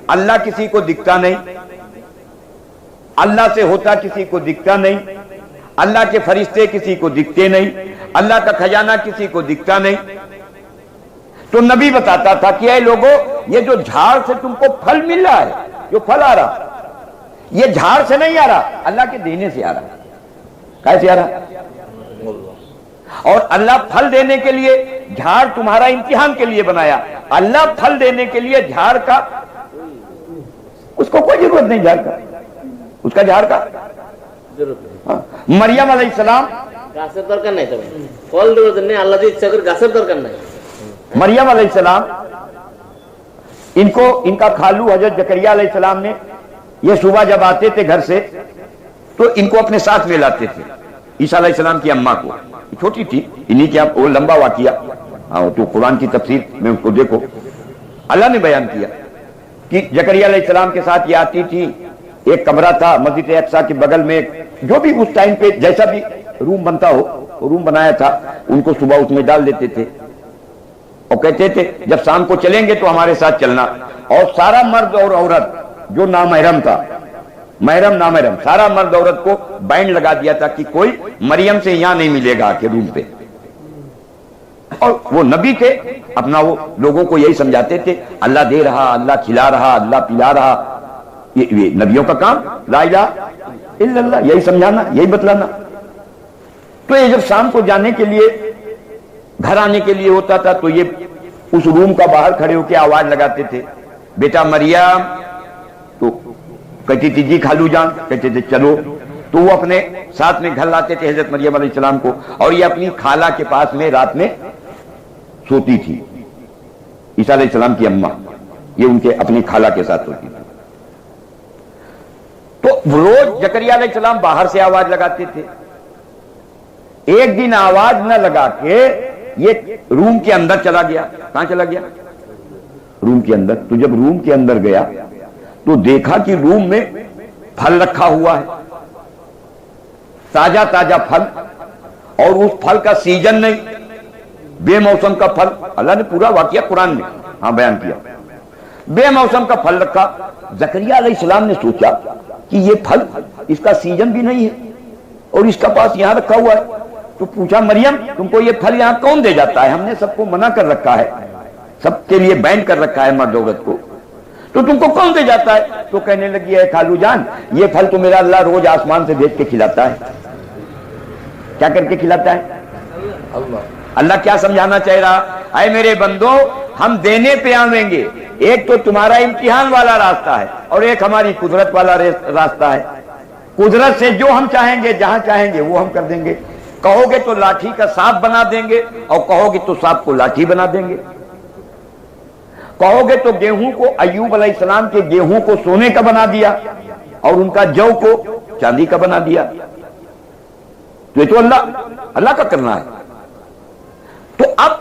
اللہ کسی کو دکھتا نہیں، اللہ سے ہوتا کسی کو دکھتا نہیں، اللہ کے فرشتے کسی کو دکھتے نہیں، اللہ کا خزانہ کسی کو دکھتا نہیں. تو نبی بتاتا تھا کہ اے لوگوں، یہ جو جھاڑ سے تم کو پھل مل رہا ہے، جو پھل آ رہا یہ جھاڑ سے نہیں آ رہا، اللہ کے دینے سے آ رہا. کیسے آ رہا؟ اور اللہ پھل دینے کے لیے جھاڑ تمہارا امتحان کے لیے بنایا. اللہ پھل دینے کے لیے جھاڑ کا اس کو کوئی ضرورت نہیں، جھاڑ کا اس کا جھاڑ کا مریم علیہ السلام গাছের দরকার নাই, তবে ফল দেওয়ার জন্য আল্লাহ যদি ইচ্ছা করে গাছের দরকার নাই. مریم علیہ السلام ان کا خالو حضرت زکریا علیہ السلام نے یہ صبح جب آتے تھے گھر سے تو ان کو اپنے ساتھ میں لاتے تھے. عیسیٰ علیہ السلام کی اماں کو، چھوٹی تھی انہی کیا وہ لمبا واقعہ تو قرآن کی تفسیر میں اس کو دیکھو، اللہ نے بیان کیا کہ زکریا علیہ السلام کے ساتھ یہ آتی تھی. ایک کمرہ تھا مسجد اقصی کے بغل میں، جو بھی اس ٹائم پہ جیسا بھی روم بنتا ہو روم بنایا تھا، ان کو صبح اس میں ڈال دیتے تھے اور کہتے تھے جب شام کو چلیں گے تو ہمارے ساتھ چلنا. اور سارا مرد اور عورت جو نامحرم تھا، محرم نامحرم سارا مرد عورت کو بینڈ لگا دیا تھا کہ کوئی مریم سے یہاں نہیں ملے گا کہ روم پہ. اور وہ نبی تھے، اپنا وہ لوگوں کو یہی سمجھاتے تھے اللہ دے رہا، اللہ کھلا رہا، اللہ پلا رہا. یہ نبیوں کا کام لا الہ الا اللہ، یہی سمجھانا، یہی بتلانا. تو یہ جب شام کو جانے کے لیے گھر آنے کے لیے ہوتا تھا تو یہ اس روم کا باہر کھڑے ہو کے آواز لگاتے تھے بیٹا مریم. تو کہتی تھی جی خالو جان، کہتے تھے چلو. تو وہ اپنے ساتھ میں گھر لاتے تھے حضرت مریم علیہ السلام کو، اور یہ اپنی خالہ کے پاس میں رات میں سوتی تھی. عیسیٰ علیہ السلام کی اماں یہ ان کے اپنی خالہ کے ساتھ سوتی تھی. تو روز زکریا علیہ السلام باہر سے آواز لگاتے تھے. ایک دن آواز نہ لگا کے یہ روم کے اندر چلا گیا. کہاں چلا گیا؟ روم کے اندر. تو جب روم کے اندر گیا تو دیکھا کہ روم میں پھل رکھا ہوا ہے، تازہ تازہ پھل، اور اس پھل کا سیزن نہیں، بے موسم کا پھل. اللہ نے پورا واقعہ قرآن میں بیان کیا. بے موسم کا پھل رکھا. زکریا علیہ السلام نے سوچا کہ یہ پھل اس کا سیزن بھی نہیں ہے اور اس کا پاس یہاں رکھا ہوا ہے. تو پوچھا مریم تم کو یہ پھل یہاں کون دے جاتا ہے؟ ہم نے سب کو منع کر رکھا ہے، سب کے لیے بین کر رکھا ہے مرد عورت کو، تو تم کو کون دے جاتا ہے؟ تو کہنے لگی ہے خالو جان یہ پھل تو میرا اللہ روز آسمان سے بھیج کے کھلاتا ہے. کیا کر کے کھلاتا ہے؟ اللہ کیا سمجھانا چاہ رہا؟ اے میرے بندو، ہم دینے پہ آویں گے. ایک تو تمہارا امتحان والا راستہ ہے اور ایک ہماری قدرت والا راستہ ہے. قدرت سے جو ہم چاہیں گے جہاں چاہیں گے وہ ہم کر دیں گے. کہو گے تو لاٹھی کا سانپ بنا دیں گے اور کہو گے تو سانپ کو لاٹھی بنا دیں گے. کہو گے تو گیہوں کو، ایوب علیہ السلام کے گیہوں کو سونے کا بنا دیا اور ان کا جو کو چاندی کا بنا دیا. تو یہ تو اللہ کا کرنا ہے. تو اب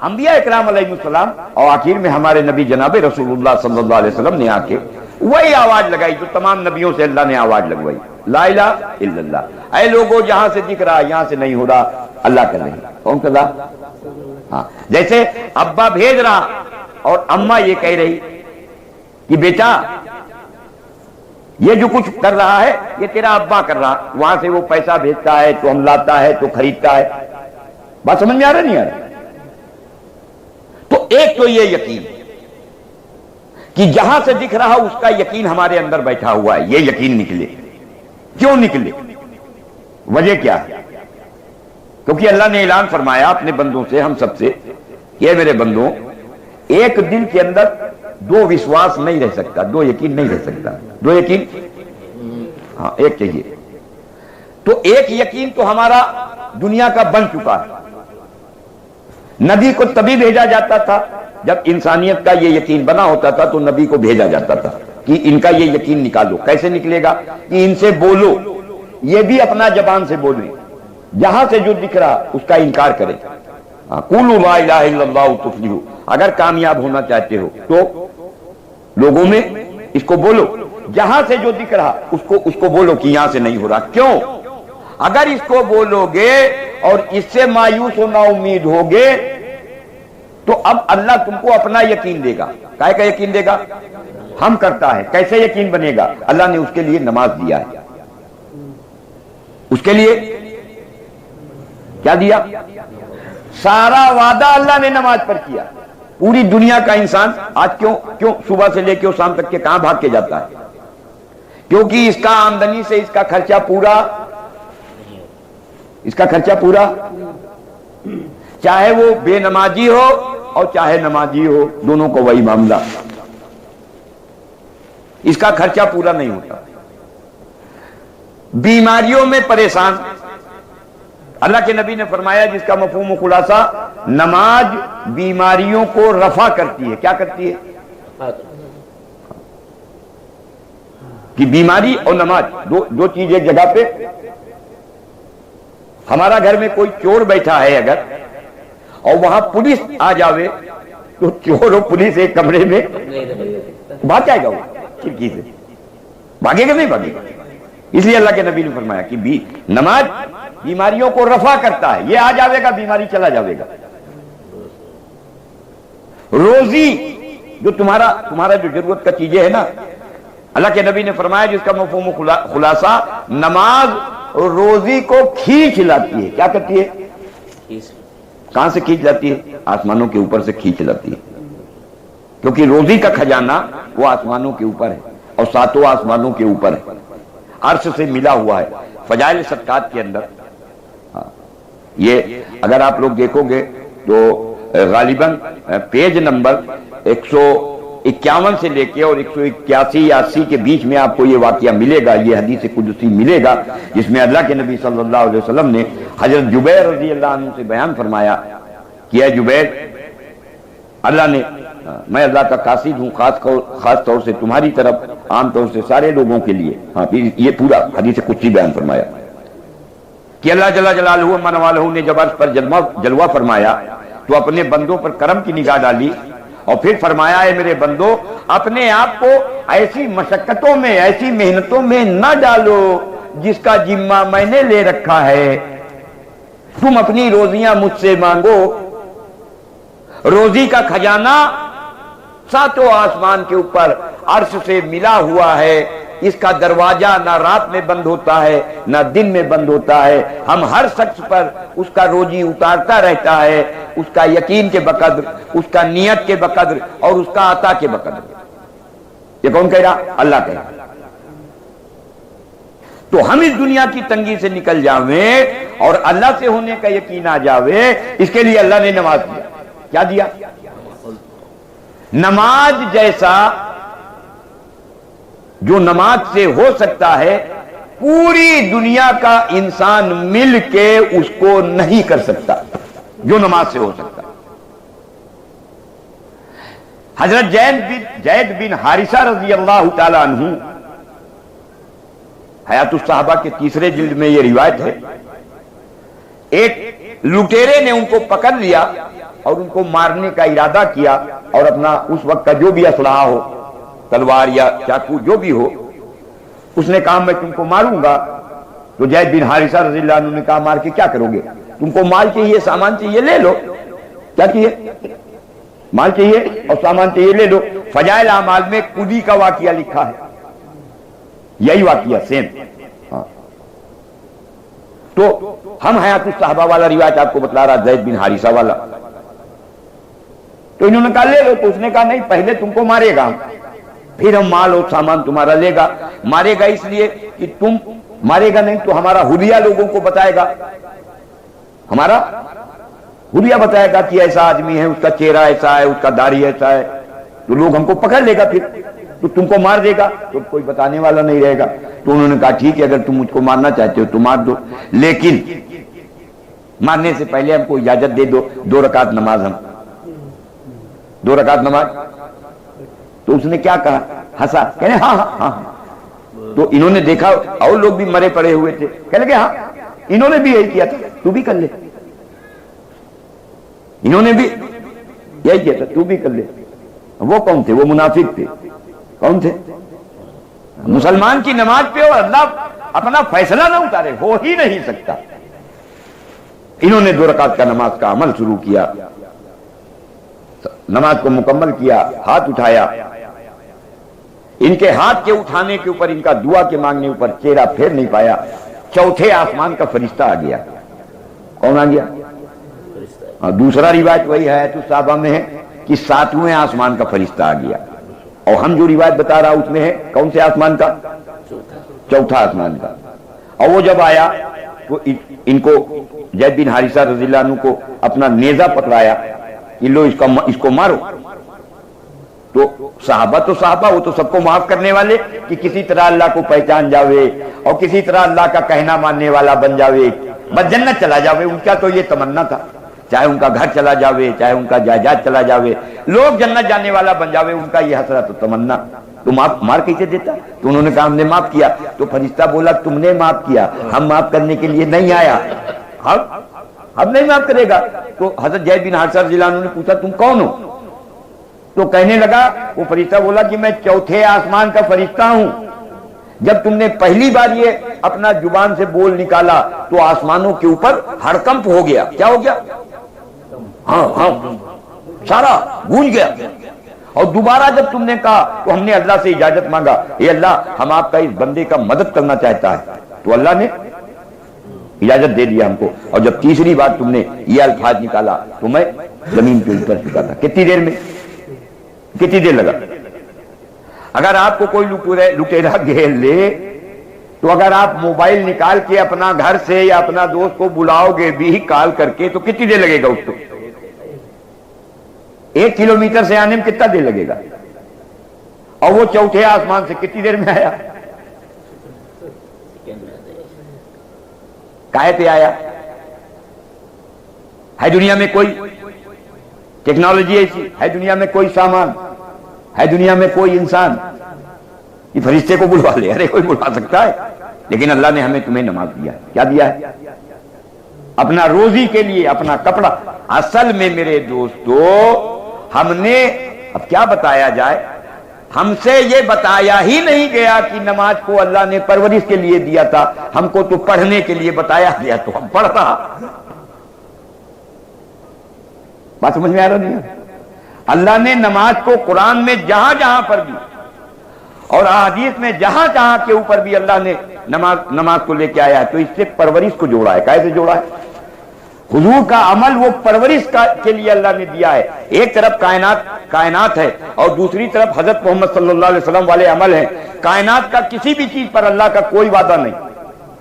انبیاء اکرام علیہ السلام اور آخر میں ہمارے نبی جناب رسول اللہ صلی اللہ علیہ وسلم نے آ کے وہی آواز لگائی جو تمام نبیوں سے اللہ نے آواز لگوائی، لا الہ الا اللہ. اے لوگوں جہاں سے دکھ رہا یہاں سے نہیں ہو رہا، اللہ کر رہی. کون کر رہا؟ ہاں، جیسے ابا بھیج رہا اور اماں یہ کہہ رہی کہ بیٹا یہ جو کچھ کر رہا ہے یہ تیرا ابا کر رہا. وہاں سے وہ پیسہ بھیجتا ہے تو ہم لاتا ہے تو خریدتا ہے. بات سمجھ میں آ رہا نہیں آ رہا؟ تو ایک تو یہ یقین کہ جہاں سے دکھ رہا اس کا یقین ہمارے اندر بیٹھا ہوا ہے. یہ یقین نکلے. کیوں نکلے؟ وجہ کیا ہے؟ کیونکہ اللہ نے اعلان فرمایا اپنے بندوں سے، ہم سب سے، کہ میرے بندوں ایک دل کے اندر دو وشواس نہیں رہ سکتا، دو یقین نہیں رہ سکتا. دو یقین ہاں ایک چاہیے. تو ایک یقین تو ہمارا دنیا کا بن چکا ہے. نبی کو تبھی بھیجا جاتا تھا جب انسانیت کا یہ یقین بنا ہوتا تھا تو نبی کو بھیجا جاتا تھا کہ ان کا یہ یقین نکالو. کیسے نکلے گا؟ کہ ان سے بولو، یہ بھی اپنا زبان سے بولیں، جہاں سے جو دکھ رہا اس کا انکار کرے. قولوا لا الہ الا اللہ تفلحوا. اگر کامیاب ہونا چاہتے ہو تو لوگوں میں اس کو بولو، جہاں سے جو دکھ رہا اس کو بولو کہ یہاں سے نہیں ہو رہا. کیوں؟ اگر اس کو بولو گے اور اس سے مایوس و نا امید ہوگے تو اب اللہ تم کو اپنا یقین دے گا. کائے کا یقین دے گا؟ ہم کرتا ہے، کیسے یقین بنے گا؟ اللہ نے اس کے لیے نماز دیا ہے، اس کے لیے کیا دیا؟ سارا وعدہ اللہ نے نماز پر کیا۔ پوری دنیا کا انسان آج کیوں صبح سے لے کے شام تک کے کہاں بھاگ کے جاتا ہے؟ کیونکہ اس کا آمدنی سے اس کا خرچہ پورا، چاہے وہ بے نمازی ہو اور چاہے نمازی ہو، دونوں کو وہی معاملہ، اس کا خرچہ پورا نہیں ہوتا۔ بیماریوں میں پریشان، اللہ کے نبی نے فرمایا جس کا مفہوم و خلاصہ، نماز بیماریوں کو رفع کرتی ہے۔ کیا کرتی ہے؟ کہ بیماری اور نماز دو چیز ایک جگہ پہ۔ ہمارا گھر میں کوئی چور بیٹھا ہے اگر، اور وہاں پولیس آ جاوے تو چور اور پولیس ایک کمرے میں بھاگ جائے گا، وہ کھڑکی سے بھاگے گا نہیں بھاگے گا؟ اس لیے اللہ کے نبی نے فرمایا کہ نماز بیماریوں کو رفع کرتا ہے، یہ آ جاوے گا بیماری چلا جاوے گا۔ روزی جو تمہارا جو ضرورت کا چیزیں ہے نا، اللہ کے نبی نے فرمایا جس کا مفہوم و خلاصہ، نماز روزی کو کھینچ لاتی ہے۔ کیا کرتی ہے؟ کہاں سے کھینچ لاتی ہے؟ آسمانوں کے اوپر سے کھینچ لاتی ہے، کیونکہ روزی کا خزانہ وہ آسمانوں کے اوپر ہے اور ساتوں آسمانوں کے اوپر ہے، عرش سے ملا ہوا ہے۔ فضائل صدقات کے اندر یہ اگر آپ لوگ دیکھو گے تو غالباً پیج نمبر 151 سے لے کے اور 181 یا 80 کے بیچ میں آپ کو یہ واقعہ ملے گا، یہ حدیث قدسی ملے گا، جس میں اللہ کے نبی صلی اللہ علیہ وسلم نے حضرت جبیر رضی اللہ عنہ سے بیان فرمایا کہ اے جبیر، اللہ نے، میں اللہ کا قاصد ہوں خاص طور سے تمہاری طرف، عام طور سے سارے لوگوں کے لیے۔ یہ پورا حدیث قدسی بیان فرمایا کہ اللہ جل جلالہ من والہ نے جب عرش پر جلوہ فرمایا تو اپنے بندوں پر کرم کی نگاہ ڈالی اور پھر فرمایا اے میرے بندو، اپنے آپ کو ایسی مشقتوں میں، ایسی محنتوں میں نہ ڈالو جس کا ذمہ میں نے لے رکھا ہے، تم اپنی روزیاں مجھ سے مانگو۔ روزی کا خزانہ ساتوں آسمان کے اوپر عرش سے ملا ہوا ہے، اس کا دروازہ نہ رات میں بند ہوتا ہے نہ دن میں بند ہوتا ہے، ہم ہر شخص پر اس کا روزی اتارتا رہتا ہے، اس کا یقین کے بقدر، اس کا نیت کے بقدر اور اس کا عطا کے بقدر۔ یہ کون کہہ رہا؟ اللہ کہہ رہا۔ تو ہم اس دنیا کی تنگی سے نکل جاویں اور اللہ سے ہونے کا یقین آ جاوے، اس کے لیے اللہ نے نماز دیا۔ کیا دیا؟ نماز جیسا جو نماز سے ہو سکتا ہے، پوری دنیا کا انسان مل کے اس کو نہیں کر سکتا جو نماز سے ہو سکتا۔ حضرت زید بن حارثہ رضی اللہ تعالی عنہ، حیات الصحابہ کے تیسرے جلد میں یہ روایت ہے، ایک لٹیرے نے ان کو پکڑ لیا اور ان کو مارنے کا ارادہ کیا، اور اپنا اس وقت کا جو بھی اسلحہ ہو، تلوار یا چاقو جو بھی ہو، اس نے کہا میں تم کو ماروں گا۔ تو زید بن حارثہ رضی اللہ عنہ نے کہا مار کے کیا کرو گے؟ تم کو مال چاہیے، سامان چاہیے، لے لو۔ کیا چاہیے؟ مال چاہیے اور سامان چاہیے، لے لو۔ فضائل اعمال میں کلی کا واقعہ لکھا ہے، یہی واقعہ سیم۔ تو ہم حیات الصحابہ والا روایت آپ کو بتلا رہا، زید بن حارثہ والا۔ تو انہوں نے کہا لے لو، تو اس نے کہا نہیں، پہلے تم کو مارے گا، پھر ہم مال اور سامان تمہارا لے گا۔ مارے گا اس لیے کہ تم مارے گا نہیں تو ہمارا حلیہ لوگوں کو بتائے گا، ہمارا حلیہ بتائے گا کہ ایسا آدمی ہے، اس کا چہرہ ایسا ہے، اس کا داڑھی ایسا ہے، تو لوگ ہم کو پکڑ لے گا، پھر تو تم کو مار دے گا، تو کوئی بتانے والا نہیں رہے گا۔ تو انہوں نے کہا ٹھیک ہے، اگر تم مجھ کو مارنا چاہتے ہو تو مار دو، لیکن مارنے سے پہلے ہم کو اجازت دے دو 2 رکعت نماز، ہم 2 رکعت نماز۔ تو اس نے کیا کہا؟ ہنسا، کہنے ہاں ہاں ہاں۔ تو انہوں نے دیکھا اور لوگ بھی مرے پڑے ہوئے تھے، کہنے لگے ہاں انہوں نے بھی یہی کیا تھا، تو بھی کر لے، انہوں نے بھی یہی کیا تھا، تو بھی کر لے۔ وہ کون تھے؟ وہ منافق تھے۔ کون تھے؟ مسلمان کی نماز پہ اور اللہ اپنا فیصلہ نہ اتارے، ہو ہی نہیں سکتا۔ انہوں نے 2 رکعت کا نماز کا عمل شروع کیا، نماز کو مکمل کیا، ہاتھ اٹھایا، ان کے ہاتھ کے اٹھانے کے اوپر، ان کا دعا کے مانگنے اوپر چہرہ پھیر نہیں پایا، چوتھے آسمان کا فرشتہ آ گیا۔ کون آ گیا؟ دوسرا روایت وہی ہے تو صحابہ میں ہے کہ 7ویں آسمان کا فرشتہ آ گیا، اور ہم جو روایت بتا رہا اس میں ہے کون سے آسمان کا؟ چوتھا آسمان کا۔ اور وہ جب آیا تو ان کو زید بن حارثہ رضی اللہ عنہ کو اپنا نیزہ پکڑایا کہ لو اس کو مارو، تو صحابہ وہ تو سب کو معاف کرنے والے کہ کسی طرح اللہ کو پہچان جاوے اور کسی طرح اللہ کا کہنا ماننے والا بن جاوے، بس جنت چلا جاوے، ان کا تو یہ تمنا تھا، چاہے ان کا گھر چلا جاوے، چاہے ان کا جائیداد چلا جاوے، لوگ جنت جانے والا بن جاوے، ان کا یہ حسرت و تمنا۔ تو مار کیسے دیتا؟ تو انہوں نے کہا ہم نے معاف کیا۔ تو فرشتہ بولا تم نے معاف کیا، ہم معاف کرنے کے لیے نہیں آیا، ہم نہیں معاف کرے گا۔ تو حضرت زید بن حارثہ رضی اللہ عنہ نے پوچھا تم کون ہو؟ تو کہنے لگا، وہ فرشتہ بولا کہ میں چوتھے آسمان کا فرشتہ ہوں، جب تم نے پہلی بار یہ اپنا زبان سے بول نکالا تو آسمانوں کے اوپر ہڑکمپ ہو گیا۔ کیا ہو گیا؟ ہاں سارا گونج گیا۔ اور دوبارہ جب تم نے کہا تو ہم نے اللہ سے اجازت مانگا، اے اللہ ہم آپ کا اس بندے کا مدد کرنا چاہتا ہے، تو اللہ نے اجازت دے دیا ہم کو۔ اور جب تیسری بار تم نے یہ الفاظ نکالا تو میں زمین پہ اتر چکا تھا۔ کتنی دیر میں؟ کتنی دیر لگا؟ اگر آپ کو کوئی لٹیرا گھیر لے تو اگر آپ موبائل نکال کے اپنا گھر سے یا اپنا دوست کو بلاؤ گے بھی کال کر کے تو کتنی دیر لگے گا اس کو؟ 1 کلومیٹر سے آنے میں کتنا دیر لگے گا؟ اور وہ چوتھے آسمان سے کتنی دیر میں آیا؟ کائے پہ آیا؟ ہے دنیا میں کوئی ٹیکنالوجی ایسی؟ ہے دنیا میں کوئی سامان؟ ہے دنیا میں کوئی انسان یہ فرشتے کو بلوا لے؟ ارے کوئی بلوا سکتا ہے؟ لیکن اللہ نے ہمیں تمہیں نماز دیا ہے۔ کیا دیا ہے؟ اپنا روزی کے لیے اپنا کپڑا۔ اصل میں میرے دوستو ہم نے اب کیا بتایا جائے، ہم سے یہ بتایا ہی نہیں گیا کہ نماز کو اللہ نے پرورش کے لیے دیا تھا، ہم کو تو پڑھنے کے لیے بتایا گیا تو ہم پڑھ رہا۔ بات سمجھ میں آ رہا نہیں؟ اللہ نے نماز کو قرآن میں جہاں جہاں پر بھی اور احادیث میں جہاں جہاں کے اوپر بھی اللہ نے نماز کو لے کے آیا ہے تو اس سے پرورش کو جوڑا ہے۔ کیسے جوڑا ہے؟ حضور کا عمل وہ پرورش کے لیے اللہ نے دیا ہے۔ ایک طرف کائنات ہے اور دوسری طرف حضرت محمد صلی اللہ علیہ وسلم والے عمل ہیں۔ کائنات کا کسی بھی چیز پر اللہ کا کوئی وعدہ نہیں،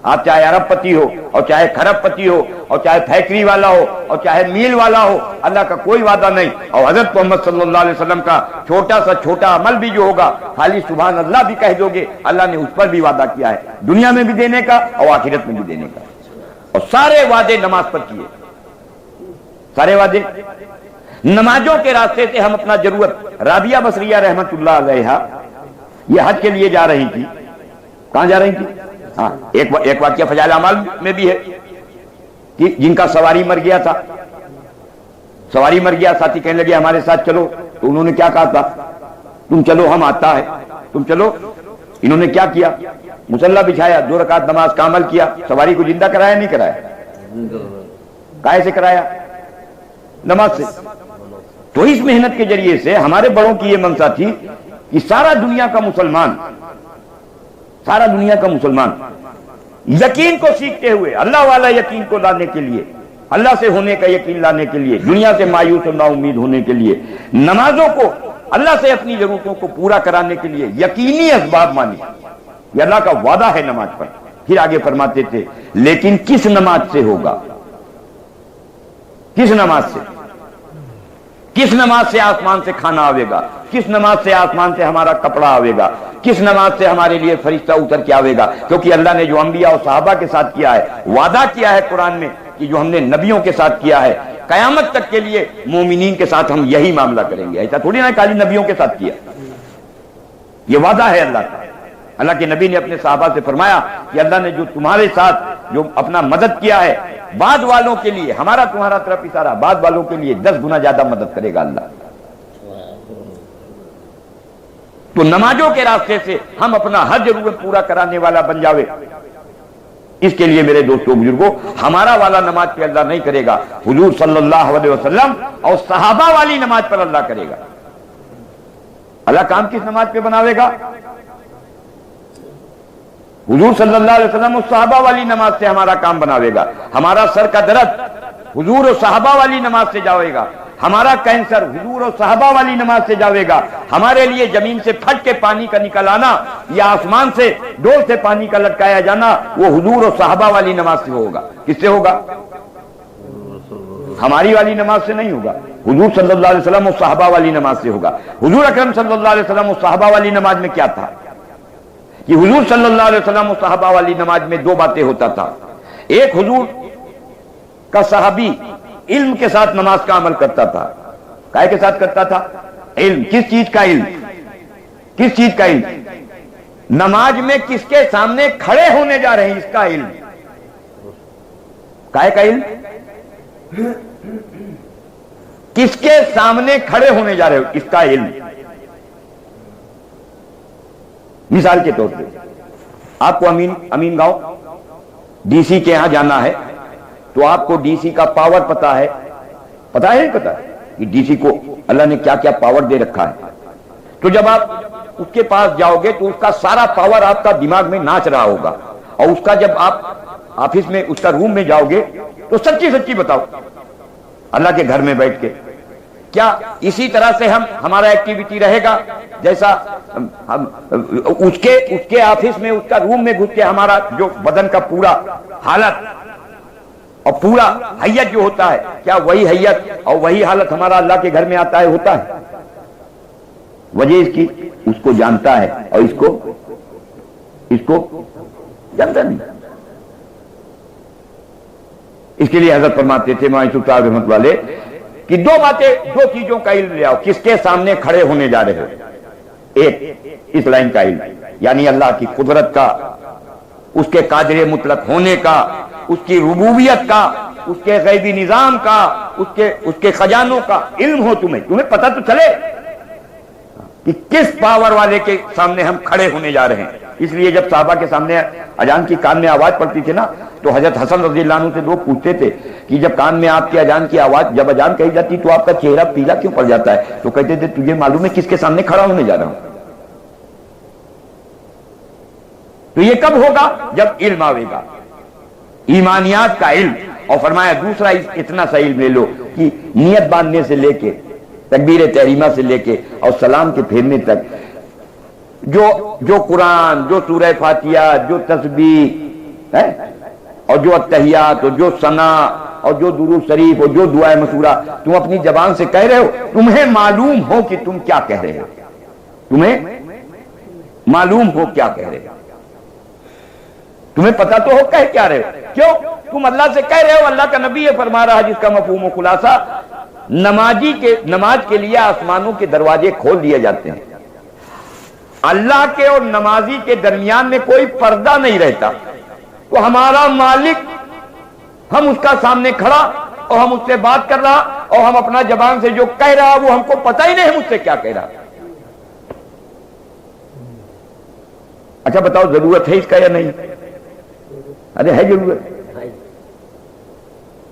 آپ چاہے ارب پتی ہو اور چاہے کھرب پتی ہو اور چاہے فیکٹری والا ہو اور چاہے میل والا ہو، اللہ کا کوئی وعدہ نہیں۔ اور حضرت محمد صلی اللہ علیہ وسلم کا چھوٹا سا چھوٹا عمل بھی جو ہوگا خالی سبحان اللہ بھی کہہ دو گے، اللہ نے اس پر بھی وعدہ کیا ہے، دنیا میں بھی دینے کا اور آخرت میں بھی دینے کا۔ اور سارے وعدے نماز پر کیے، سارے وعدے نمازوں کے راستے سے ہم اپنا ضرورت۔ رابعہ بصریہ رحمت اللہ علیہا یہ حج کے لیے جا رہی تھی۔ کہاں جا رہی تھی؟ ہاں ایک واقعہ فضائل اعمال میں بھی ہے کہ جن کا سواری مر گیا تھا، سواری مر گیا، ساتھی کہنے لگے ہمارے ساتھ چلو، تو انہوں نے کیا کہا تھا؟ تم چلو ہم آتا ہے، تم چلو۔ انہوں نے کیا کیا؟ مصلی بچھایا، 2 رکعت نماز کا عمل کیا۔ سواری کو زندہ کرایا نہیں کرایا؟ کائے سے کرایا؟ نماز سے۔ تو اس محنت کے ذریعے سے ہمارے بڑوں کی یہ منشا تھی کہ سارا دنیا کا مسلمان یقین کو سیکھتے ہوئے اللہ والا یقین کو لانے کے لیے، اللہ سے ہونے کا یقین لانے کے لیے، دنیا سے مایوس اور نا امید ہونے کے لیے، نمازوں کو اللہ سے اپنی ضرورتوں کو پورا کرانے کے لیے یقینی اسباب مانی۔ یہ اللہ کا وعدہ ہے نماز پر۔ پھر آگے فرماتے تھے لیکن کس نماز سے ہوگا؟ کس نماز سے؟ کس نماز سے آسمان سے کھانا آئے گا؟ کس نماز سے آسمان سے ہمارا کپڑا آئے گا؟ کس نماز سے ہمارے لیے فرشتہ اتر کے آئے گا؟ کیونکہ اللہ نے جو انبیاء اور صحابہ کے ساتھ کیا ہے، وعدہ کیا ہے قرآن میں کہ جو ہم نے نبیوں کے ساتھ کیا ہے قیامت تک کے لیے مومنین کے ساتھ ہم یہی معاملہ کریں گے۔ ایسا تھوڑی نہ خالی نبیوں کے ساتھ کیا، یہ وعدہ ہے اللہ کا۔ اللہ کے نبی نے اپنے صحابہ سے فرمایا کہ اللہ نے جو تمہارے ساتھ جو اپنا مدد کیا ہے، بعد والوں کے لیے ہمارا تمہارا طرف اشارہ، بعد والوں کے لیے 10 گنا زیادہ مدد کرے گا اللہ۔ تو نمازوں کے راستے سے ہم اپنا ہر ضرورت پورا کرانے والا بن جاوے، اس کے لیے میرے دوستوں بزرگوں ہمارا والا نماز پہ اللہ نہیں کرے گا، حضور صلی اللہ علیہ وسلم اور صحابہ والی نماز پر اللہ کرے گا۔ اللہ کام کس نماز پہ بناوے گا؟ حضور صلی اللہ علیہ وسلم اور صحابہ والی نماز سے ہمارا کام بناوے گا. ہمارا سر کا درد حضور اور صحابہ والی نماز سے جاوے گا. ہمارا کینسر حضور اور صحابہ والی نماز سے جاوے گا. ہمارے لیے زمین سے پھٹ کے پانی کا نکل آنا یا آسمان سے ڈول سے پانی کا لٹکایا جانا وہ حضور اور صحابہ والی نماز سے ہوگا. کس سے ہوگا؟ ہماری والی نماز سے نہیں ہوگا. حضور صلی اللہ علیہ وسلم اور صحابہ والی نماز سے ہوگا. حضور اکرم صلی اللہ علیہ وسلم اور صحابہ والی نماز میں کیا تھا کہ حضور صلی اللہ علیہ وسلم اور صحابہ والی نماز میں دو باتیں ہوتا تھا. ایک حضور کا صحابی علم کے ساتھ نماز کا عمل کرتا تھا. کائے کے ساتھ کرتا تھا؟ علم. کس چیز کا علم؟ کس چیز کا علم؟ نماز میں کس کے سامنے کھڑے ہونے جا رہے ہیں اس کا علم. کائے کا علم؟ کس کے سامنے کھڑے ہونے جا رہے ہو اس کا علم. مثال کے طور پہ آپ کو امین گاؤں ڈی سی کے ہاں جانا ہے تو آپ کو ڈی سی کا پاور پتا ہے نہیں پتا کہ ڈی سی کو اللہ نے کیا کیا پاور دے رکھا ہے. تو جب آپ اس کے پاس جاؤ گے تو اس کا سارا پاور آپ کا دماغ میں ناچ رہا ہوگا. اور اس کا جب آپ آفس میں اس کا روم میں جاؤ گے تو سچی بتاؤ اللہ کے گھر میں بیٹھ کے کیا اسی طرح سے ہمارا ایکٹیویٹی رہے گا جیسا اس کے آفس میں اس کا روم میں گھس کے ہمارا جو بدن کا پورا حالت اور پورا حیت جو ہوتا ہے کیا وہی حیت اور وہی حالت ہمارا اللہ کے گھر میں آتا ہے ہوتا ہے؟ وجہ اس کی اس کو جانتا ہے اور اس کو جانتا نہیں. اس کے لیے حضرت فرماتے تھے مولانا یوسف صاحب رحمۃ والے کہ دو چیزوں کا علم لے آؤ. کس کے سامنے کھڑے ہونے جا رہے ہو؟ ایک اس لائن کا علم یعنی اللہ کی قدرت کا, اس کے قادر مطلق ہونے کا, اس کی ربوبیت کا, اس کے غیبی نظام کا, اس کے خزانوں کا علم ہو. تمہیں پتہ تو چلے کہ کس پاور والے کے سامنے ہم کھڑے ہونے جا رہے ہیں. اس لیے جب صحابہ کے سامنے اذان کی کان میں آواز پڑتی تھی نا تو حضرت حسن رضی اللہ عنہ سے لوگ پوچھتے تھے کہ جب کان میں آپ کی اذان کی آواز جب اذان کہی جاتی تو آپ کا چہرہ پیلا کیوں پڑ جاتا ہے؟ تو کہتے تھے تجھے معلوم ہے کس کے سامنے کھڑا ہونے جا رہا ہوں. تو یہ کب ہوگا؟ جب علم آئے گا, ایمانیات کا علم. اور فرمایا دوسرا اتنا سا علم لے لو کہ نیت باندھنے سے لے کے تکبیر تحریمہ سے لے کے اور سلام کے پھیرنے تک جو قرآن, جو سورہ فاتحہ, جو تسبیح اور جو التحیات اور جو ثنا اور جو درود شریف اور جو دعائے مسورہ تم اپنی زبان سے کہہ رہے ہو, تمہیں معلوم ہو کہ تم کیا کہہ رہے ہو. تمہیں معلوم ہو کیا کہہ رہے ہو. تمہیں پتا تو ہو کہہ کیا رہے ہو. کیوں؟ تم اللہ سے کہہ رہے ہو. اللہ کا نبی یہ فرما رہا جس کا مفہوم و خلاصہ نماز کے لیے آسمانوں کے دروازے کھول دیے جاتے ہیں. اللہ کے اور نمازی کے درمیان میں کوئی پردہ نہیں رہتا. تو ہمارا مالک ہم اس کا سامنے کھڑا اور ہم اس سے بات کر رہا اور ہم اپنا زبان سے جو کہہ رہا وہ ہم کو پتہ ہی نہیں ہے مجھ سے کیا کہہ رہا. اچھا بتاؤ ضرورت ہے اس کا یا نہیں؟ ارے ہے ضرورت.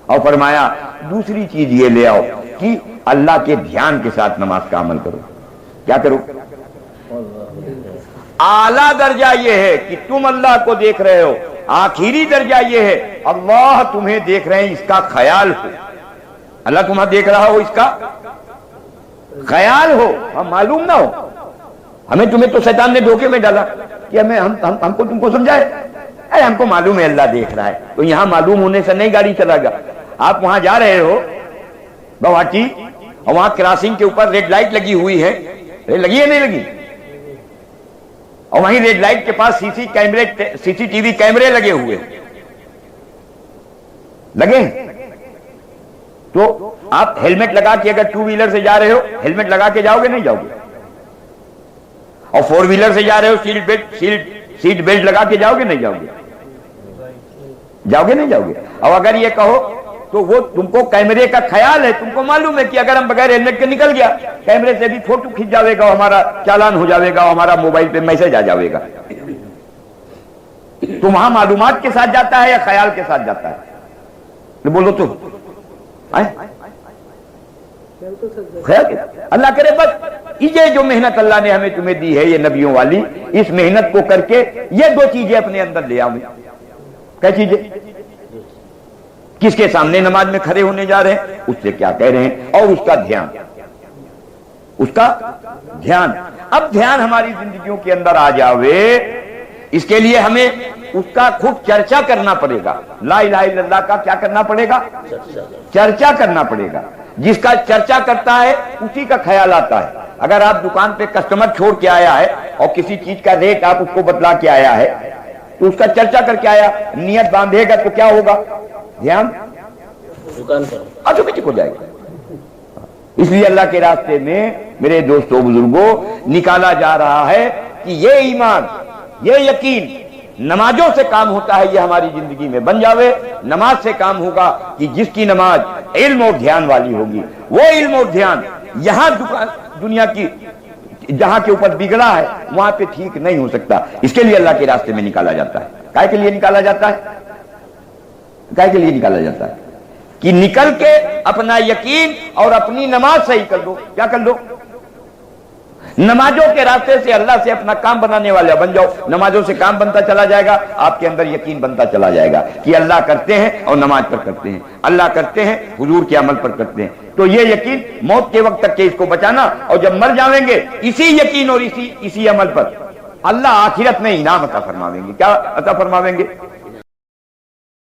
اور فرمایا دوسری چیز یہ لے آؤ کہ اللہ کے دھیان کے ساتھ نماز کا عمل کرو. کیا کرو؟ اعلیٰ درجہ یہ ہے کہ تم اللہ کو دیکھ رہے ہو. آخری درجہ یہ ہے اللہ تمہیں دیکھ رہے ہیں, اس کا خیال ہو. اللہ تمہیں دیکھ رہا ہو, اس کا خیال ہو. ہم معلوم نہ ہو. تمہیں تو شیطان نے دھوکے میں ڈالا کہ ہم کو تم کو سمجھائے. ارے ہم کو معلوم ہے اللہ دیکھ رہا ہے. تو یہاں معلوم ہونے سے نہیں گاڑی چلا گا. آپ وہاں جا رہے ہو گوہاٹی اور وہاں کراسنگ کے اوپر ریڈ لائٹ لگی ہوئی ہے. لگی ہے نہیں لگی؟ اور وہیں ریڈ لائٹ کے پاس سی ٹی وی کیمرے لگے ہوئے لگے. تو آپ ہیلمٹ لگا کے اگر ٹو ویلر سے جا رہے ہو ہیلمٹ لگا کے جاؤ گے نہیں جاؤ گے؟ اور فور ویلر سے جا رہے ہو سیٹ بیلٹ لگا کے جاؤ گے نہیں جاؤ گے؟ جاؤ گے نہیں جاؤ گے؟ اور اگر یہ کہو تو وہ تم کو کیمرے کا خیال ہے, تم کو معلوم ہے کہ اگر ہم بغیر ہیلمٹ کے نکل گیا کیمرے سے بھی فوٹو کھینچ جاوے گا, ہمارا چالان ہو جاوے گا, ہمارا موبائل پہ میسج آ جاوے گا. تو وہاں معلومات کے ساتھ جاتا ہے یا خیال کے ساتھ جاتا ہے؟ بولو تو خیر اللہ کرے بس یہ جو محنت اللہ نے ہمیں تمہیں دی ہے یہ نبیوں والی، اس محنت کو کر کے یہ دو چیزیں اپنے اندر لے آؤں۔ کیا چیزیں؟ کس کے سامنے نماز میں کھڑے ہونے جا رہے ہیں، اس سے کیا کہہ رہے ہیں، اور اس کا دھیان، اس کا دھیان۔ اب دھیان ہماری زندگیوں کے اندر آ جاوے، اس کے لیے ہمیں اس کا خود چرچا کرنا پڑے گا۔ لا الہ الا اللہ کا کیا کرنا پڑے گا؟ چرچا کرنا پڑے گا۔ جس کا چرچا کرتا ہے اسی کا خیال آتا ہے۔ اگر آپ دکان پہ کسٹمر چھوڑ کے آیا ہے اور کسی چیز کا ریٹ آپ اس کو بتلا کے آیا ہے تو اس کا چرچا کر کے آیا، نیت باندھے گا تو کیا ہوگا؟ دھیان دکان پر آٹومیٹک ہو جائے گا۔ اس لیے اللہ کے راستے میں میرے دوستوں بزرگوں نکالا جا رہا ہے کہ یہ ایمان، یہ یقین نمازوں سے کام ہوتا ہے، یہ ہماری زندگی میں بن جاوے۔ نماز سے کام ہوگا کہ جس کی نماز علم اور دھیان والی ہوگی، وہ علم اور دھیان یہاں دنیا کی جہاں کے اوپر بگڑا ہے وہاں پہ ٹھیک نہیں ہو سکتا۔ اس کے لیے اللہ کے راستے میں نکالا جاتا ہے۔ کائے کے لیے نکالا جاتا ہے؟ کائے کے لیے نکالا جاتا ہے کہ نکل کے اپنا یقین اور اپنی نماز صحیح کر دو۔ کیا کر دو؟ نمازوں کے راستے سے اللہ سے اپنا کام بنانے والا بن جاؤ۔ نمازوں سے کام بنتا چلا جائے گا، آپ کے اندر یقین بنتا چلا جائے گا کہ اللہ کرتے ہیں اور نماز پر کرتے ہیں، اللہ کرتے ہیں حضور کے عمل پر کرتے ہیں۔ تو یہ یقین موت کے وقت تک کے اس کو بچانا، اور جب مر جاویں گے اسی یقین اور اسی عمل پر اللہ آخرت میں انعام عطا فرماویں گے۔ کیا عطا فرماویں گے؟